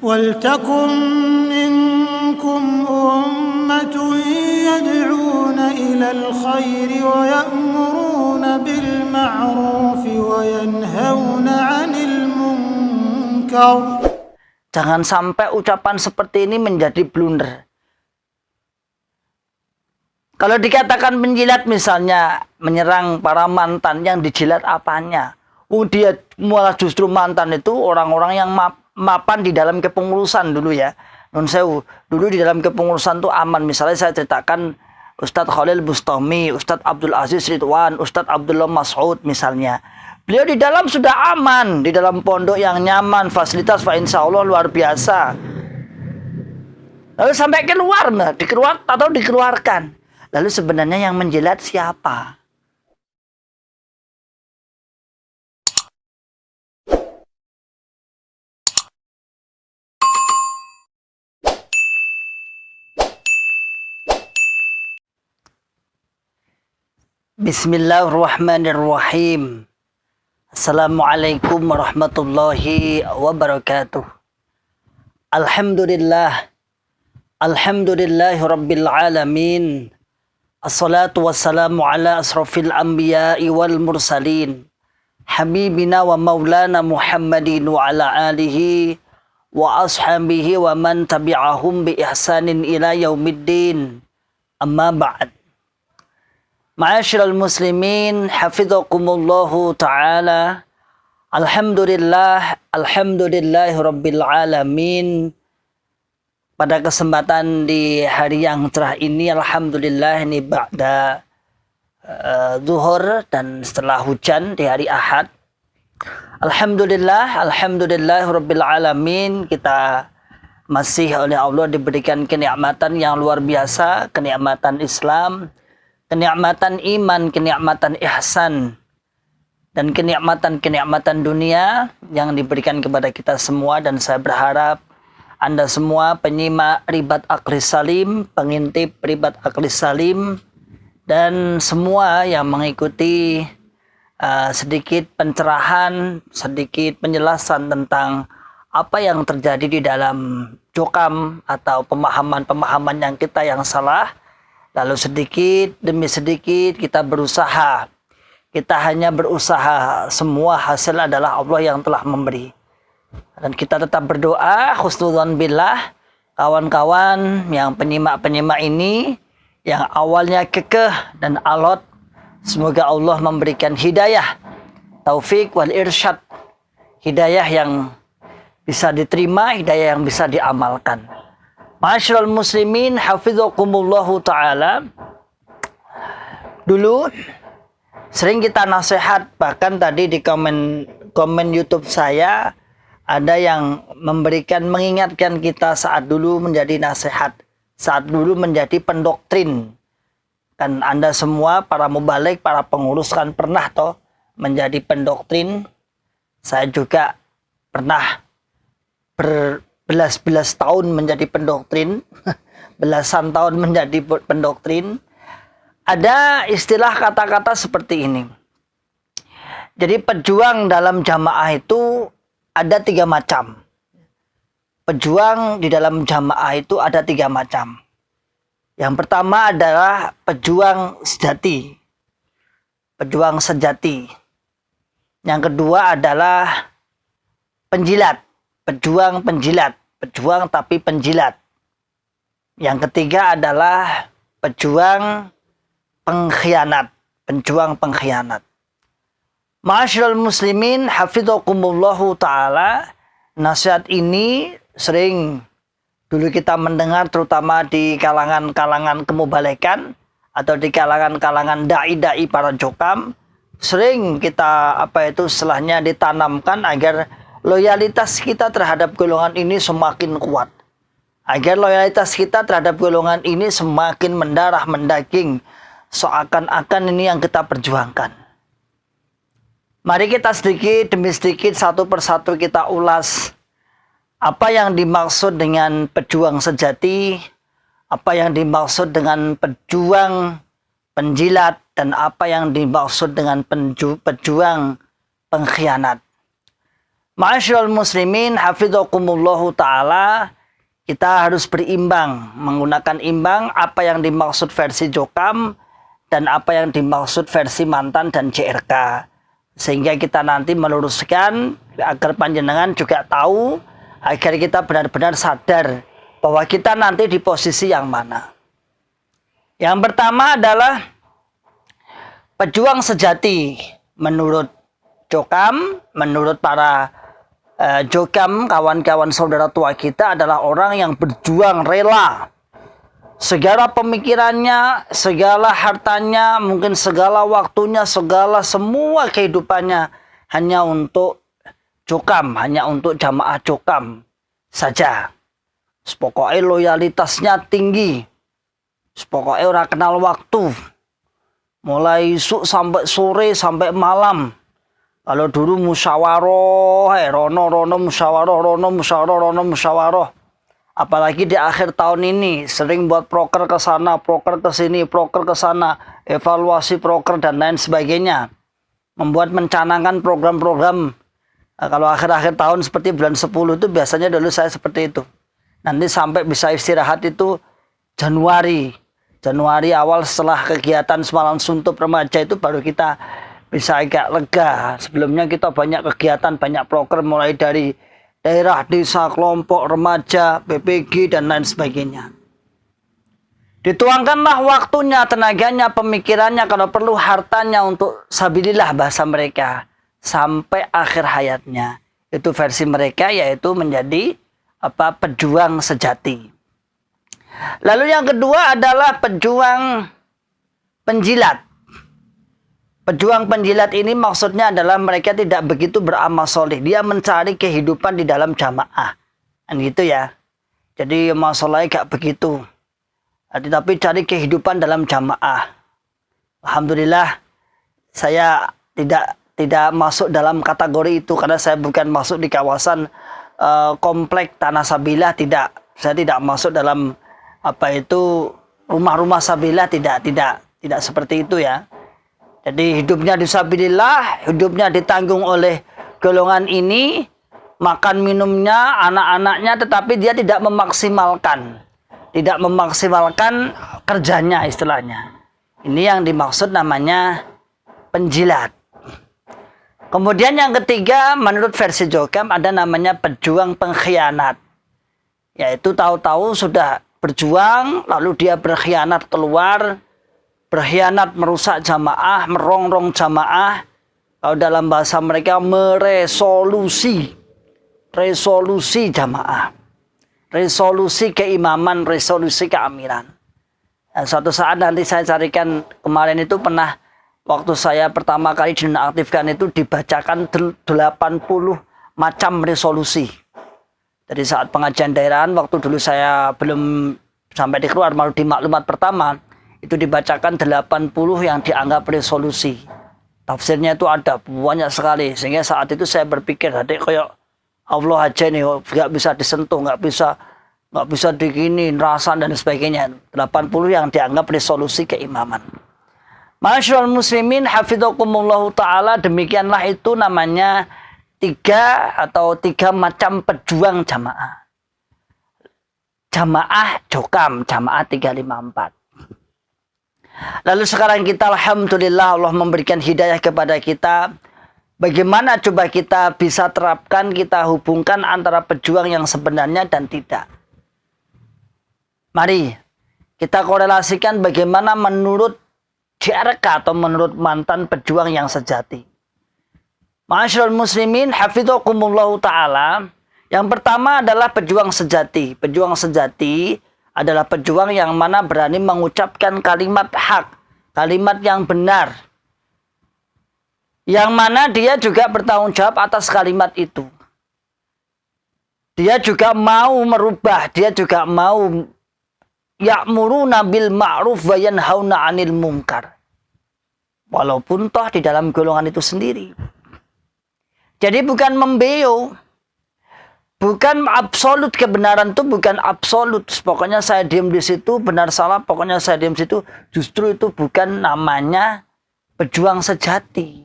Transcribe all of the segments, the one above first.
وَلْتَكُنْ مِنْكُمْ أُمَّةٌ يَدْعُونَ إِلَى الْخَيْرِ وَيَأْمُرُونَ بِالْمَعْرُوفِ وَيَنْهَوْنَ عَنِ الْمُنْكَرِ. Jangan sampai ucapan seperti ini menjadi blunder. Kalau dikatakan menjilat misalnya, menyerang para mantan, yang dijilat apanya? Dia malah justru mantan itu orang-orang yang mapan di dalam kepengurusan dulu ya. Nun sewu, dulu di dalam kepengurusan itu aman. Misalnya saya ceritakan Ustadz Khalil Bustami, Ustadz Abdul Aziz Ridwan, Ustadz Abdullah Mas'ud misalnya. Beliau di dalam sudah aman, di dalam pondok yang nyaman, fasilitas insya Allah luar biasa. Lalu sampai keluar, dikeluarkan. Lalu sebenarnya yang menjilat siapa? Bismillahirrahmanirrahim. Assalamualaikum warahmatullahi wabarakatuh. Alhamdulillah. Alhamdulillahi rabbil alamin. Assalatu wassalamu ala asrafil anbiya'i wal mursalin. Habibina wa maulana Muhammadin wa ala alihi wa ashabihi wa man tabi'ahum bi ihsanin ila yaumiddin. Amma ba'd. Ma'asyiral muslimin, hafizakumullahu ta'ala. Alhamdulillahi rabbil alamin. Pada kesempatan di hari yang cerah ini, alhamdulillah, ini ba'da zuhur dan setelah hujan di hari Ahad. Alhamdulillah rabbil alamin, kita masih oleh Allah diberikan kenikmatan yang luar biasa, kenikmatan Islam, kenikmatan iman, kenikmatan ihsan, dan kenikmatan dunia yang diberikan kepada kita semua. Dan saya berharap Anda semua penyimak Ribat Aqlis Salim, pengintip Ribat Aqlis Salim, dan semua yang mengikuti sedikit pencerahan, sedikit penjelasan tentang apa yang terjadi di dalam jokam atau pemahaman-pemahaman yang kita yang salah. Lalu sedikit demi sedikit kita berusaha. Kita hanya berusaha, semua hasil adalah Allah yang telah memberi. Dan kita tetap berdoa, husnudzon billah, kawan-kawan yang penyimak-penyimak ini, yang awalnya kekeh dan alot, semoga Allah memberikan hidayah, taufik wal irsyad, hidayah yang bisa diterima, hidayah yang bisa diamalkan. Ma'asyiral muslimin, hafizakumullahu ta'ala. Dulu sering kita nasihat, bahkan tadi di komen YouTube saya ada yang mengingatkan kita saat dulu menjadi nasihat, saat dulu menjadi pendoktrin. Kan Anda semua para mubalik, para pengurus kan pernah toh menjadi pendoktrin. Saya juga pernah berbelas-belas tahun menjadi pendoktrin, belasan tahun menjadi pendoktrin. Ada istilah kata-kata seperti ini. Jadi pejuang dalam jamaah itu ada 3 macam. Pejuang di dalam jamaah itu ada 3 macam. Yang pertama adalah pejuang sejati. Pejuang sejati. Yang kedua adalah penjilat. Pejuang penjilat. Pejuang tapi penjilat. Yang ketiga adalah pejuang pengkhianat. Pejuang pengkhianat. Ma'asyiral muslimin, hafizakumullahu ta'ala. Nasihat ini sering dulu kita mendengar, terutama di kalangan-kalangan kemubalekan atau di kalangan-kalangan da'i-da'i para jokam. Sering kita istilahnya ditanamkan agar loyalitas kita terhadap golongan ini semakin kuat. Agar loyalitas kita terhadap golongan ini semakin mendarah mendaging. Seakan-akan ini yang kita perjuangkan. Mari kita sedikit demi sedikit, satu persatu kita ulas apa yang dimaksud dengan pejuang sejati, apa yang dimaksud dengan pejuang penjilat, dan apa yang dimaksud dengan pejuang pengkhianat. Ma'asyiral muslimin hafizakumullahu ta'ala, kita harus berimbang, menggunakan imbang apa yang dimaksud versi Jokam dan apa yang dimaksud versi mantan dan JRK. Sehingga kita nanti meluruskan agar panjenengan juga tahu, agar kita benar-benar sadar bahwa kita nanti di posisi yang mana. Yang pertama adalah pejuang sejati menurut Jokam, menurut para Jokam, kawan-kawan saudara tua kita adalah orang yang berjuang rela. Segala pemikirannya, segala hartanya, mungkin segala waktunya, semua kehidupannya hanya untuk Jokam, hanya untuk jamaah Jokam saja. Pokoknya loyalitasnya tinggi. Pokoknya orang kenal waktu. Mulai isuk sampai sore, sampai malam. Kalau dulu musyawarah, rono musyawarah. Apalagi di akhir tahun ini sering buat proker ke sana, proker ke sini, proker ke sana, evaluasi proker dan lain sebagainya. Membuat mencanangkan program-program. Nah, kalau akhir-akhir tahun seperti bulan 10 itu biasanya dulu saya seperti itu. Nanti sampai bisa istirahat itu Januari awal setelah kegiatan semalam suntup remaja itu baru kita bisa agak lega. Sebelumnya kita banyak kegiatan, banyak proker mulai dari daerah, desa, kelompok, remaja, PPG, dan lain sebagainya. Dituangkanlah waktunya, tenaganya, pemikirannya, kalau perlu hartanya untuk sabilillah bahasa mereka. Sampai akhir hayatnya. Itu versi mereka, yaitu menjadi pejuang sejati. Lalu yang kedua adalah pejuang penjilat. Pejuang penjilat ini maksudnya adalah mereka tidak begitu beramal soleh. Dia mencari kehidupan di dalam jamaah. Kan gitu ya. Jadi masalahnya gak begitu. Tapi cari kehidupan dalam jamaah. Alhamdulillah saya tidak masuk dalam kategori itu. Karena saya bukan masuk di kawasan komplek Tanah Sabilah. Tidak. Saya tidak masuk dalam rumah-rumah Sabilah. Tidak seperti itu ya. Jadi hidupnya disabilillah, hidupnya ditanggung oleh golongan ini, makan minumnya, anak-anaknya, tetapi dia tidak memaksimalkan. Tidak memaksimalkan kerjanya istilahnya. Ini yang dimaksud namanya penjilat. Kemudian yang ketiga, menurut versi Jokam ada namanya pejuang pengkhianat. Yaitu tahu-tahu sudah berjuang, lalu dia berkhianat keluar, berkhianat merusak jamaah, merongrong jamaah. Kalau dalam bahasa mereka resolusi jamaah, resolusi keimaman, resolusi keamiran. Nah, suatu saat nanti saya carikan, kemarin itu pernah waktu saya pertama kali dinonaktifkan itu dibacakan 80 macam resolusi. Jadi saat pengajian daerahan waktu dulu saya belum sampai di keluar, malu di maklumat pertama itu dibacakan 80 yang dianggap resolusi. Tafsirnya itu ada banyak sekali. Sehingga saat itu saya berpikir, adik kayak Allah aja nih, nggak bisa disentuh, nggak bisa digini, rasan dan sebagainya. 80 yang dianggap resolusi keimaman. Ma'asyiral muslimin hafizakumullahu ta'ala, demikianlah itu namanya tiga macam pejuang jamaah. Jamaah Jokam, jamaah 354. Lalu sekarang kita alhamdulillah Allah memberikan hidayah kepada kita. Bagaimana coba kita bisa terapkan, kita hubungkan antara pejuang yang sebenarnya dan tidak. Mari kita korelasikan bagaimana menurut JRK atau menurut mantan pejuang yang sejati. Ma'asyiral muslimin hafizakumullahu ta'ala. Yang pertama adalah pejuang sejati. Pejuang sejati adalah pejuang yang mana berani mengucapkan kalimat hak, kalimat yang benar. Yang mana dia juga bertanggung jawab atas kalimat itu. Dia juga mau merubah, dia juga mau ya'muruna bil ma'ruf wa yanhauna 'anil munkar. Walaupun toh di dalam golongan itu sendiri. Jadi bukan membeo. Bukan absolut, kebenaran itu bukan absolut. Pokoknya saya diam di situ, benar salah, pokoknya saya diam di situ. Justru itu bukan namanya pejuang sejati.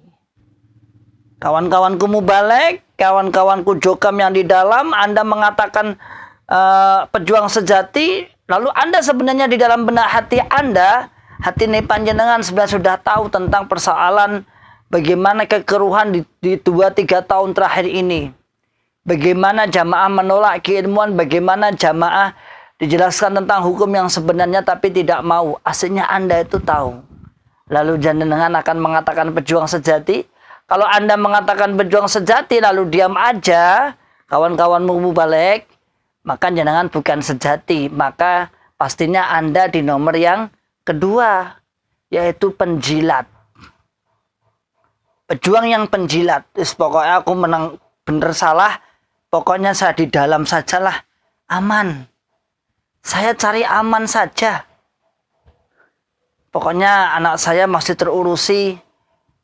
Kawan-kawanku mubalek, kawan-kawanku jokam yang di dalam, Anda mengatakan pejuang sejati, lalu Anda sebenarnya di dalam benak hati Anda, hati panjenengan sebenarnya sudah tahu tentang persoalan bagaimana kekeruhan di 2-3 tahun terakhir ini. Bagaimana jamaah menolak keilmuan, bagaimana jamaah dijelaskan tentang hukum yang sebenarnya tapi tidak mau. Aslinya Anda itu tahu. Lalu jenengan akan mengatakan pejuang sejati. Kalau Anda mengatakan pejuang sejati lalu diam aja, kawan-kawanmu mubalek, maka jenengan bukan sejati. Maka pastinya Anda di nomor yang kedua, yaitu penjilat. Pejuang yang penjilat. Pokoknya aku menang bener salah, pokoknya saya di dalam sajalah, aman. Saya cari aman saja. Pokoknya anak saya masih terurusi,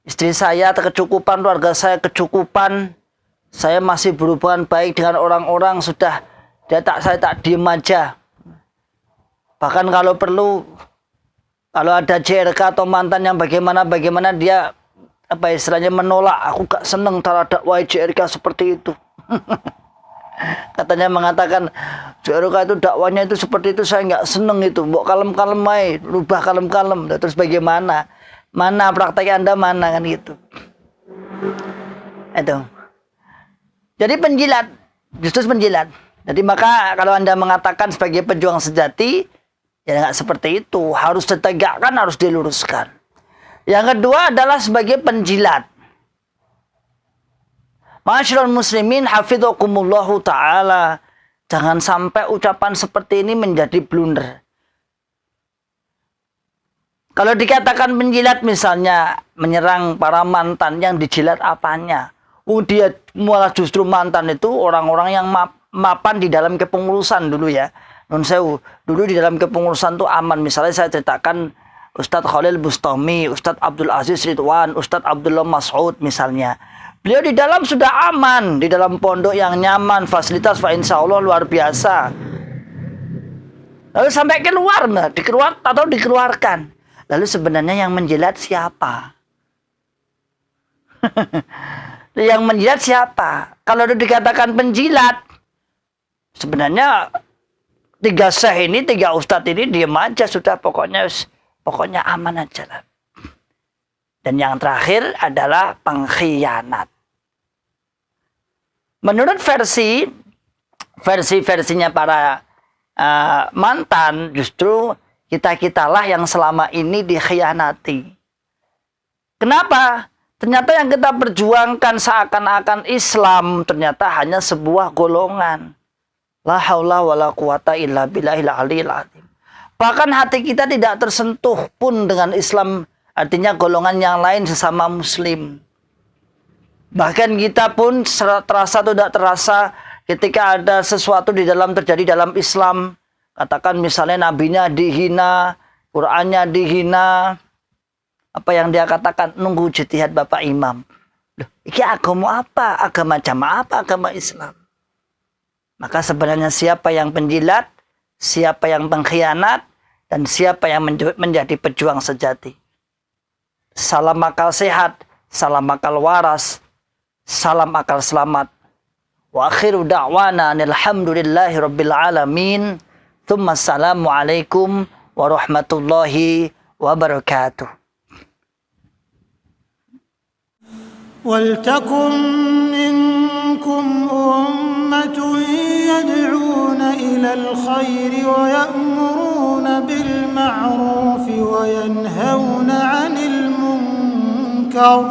istri saya kecukupan, keluarga saya kecukupan, saya masih berhubungan baik dengan orang-orang, sudah saya tak diem aja. Bahkan kalau perlu, kalau ada JRK atau mantan yang bagaimana dia istilahnya menolak, aku gak seneng cara dakwah JRK seperti itu. Katanya mengatakan JRK itu dakwanya itu seperti itu, saya nggak seneng itu. Mbok kalem-kalem aja, rubah kalem-kalem. Terus bagaimana? Mana praktek Anda mana kan gitu. Itu. Jadi penjilat, justru penjilat. Jadi maka kalau Anda mengatakan sebagai pejuang sejati, ya nggak seperti itu. Harus ditegakkan, harus diluruskan. Yang kedua adalah sebagai penjilat. Ma'asyiral muslimin hafidhakumullahu ta'ala. Jangan sampai ucapan seperti ini menjadi blunder. Kalau dikatakan penjilat misalnya menyerang para mantan, yang dijilat apanya? Dia malah justru mantan itu orang-orang yang mapan di dalam kepengurusan dulu ya. Nun sewu, dulu di dalam kepengurusan itu aman. Misalnya saya ceritakan Ustadz Khalil Bustami, Ustadz Abdul Aziz Ridwan, Ustadz Abdullah Mas'ud misalnya. Beliau di dalam sudah aman, di dalam pondok yang nyaman, fasilitas insya Allah luar biasa. Lalu sampai keluar, dikeluarkan. Lalu sebenarnya yang menjilat siapa? Yang menjilat siapa? Kalau dikatakan penjilat, sebenarnya 3 syekh ini, 3 ustadz ini diam aja sudah, pokoknya aman aja lah. Dan yang terakhir adalah pengkhianat. Menurut versinya para mantan, justru kita-kitalah yang selama ini dikhianati. Kenapa? Ternyata yang kita perjuangkan seakan-akan Islam ternyata hanya sebuah golongan. La haula wala quwata illa billahil aliyil azim. Bahkan hati kita tidak tersentuh pun dengan Islam, artinya golongan yang lain sesama muslim. Bahkan kita pun terasa atau tidak terasa ketika ada sesuatu terjadi dalam Islam. Katakan misalnya nabinya dihina, Qur'annya dihina. Apa yang dia katakan? Nunggu ijtihad Bapak Imam. Loh, ini agama apa? Agama jamaah apa? Agama Islam. Maka sebenarnya siapa yang penjilat, siapa yang pengkhianat, dan siapa yang menjadi pejuang sejati. Salam akal sehat, salam akal waras, salam akal selamat. Wa akhiru da'wana alhamdulillahi rabbil alamin. Tsumma assalamualaikum warahmatullahi wabarakatuh. ولتكن منكم أمة يدعون إلى الخير ويأمرون بالمعروف وينهون عن المنكر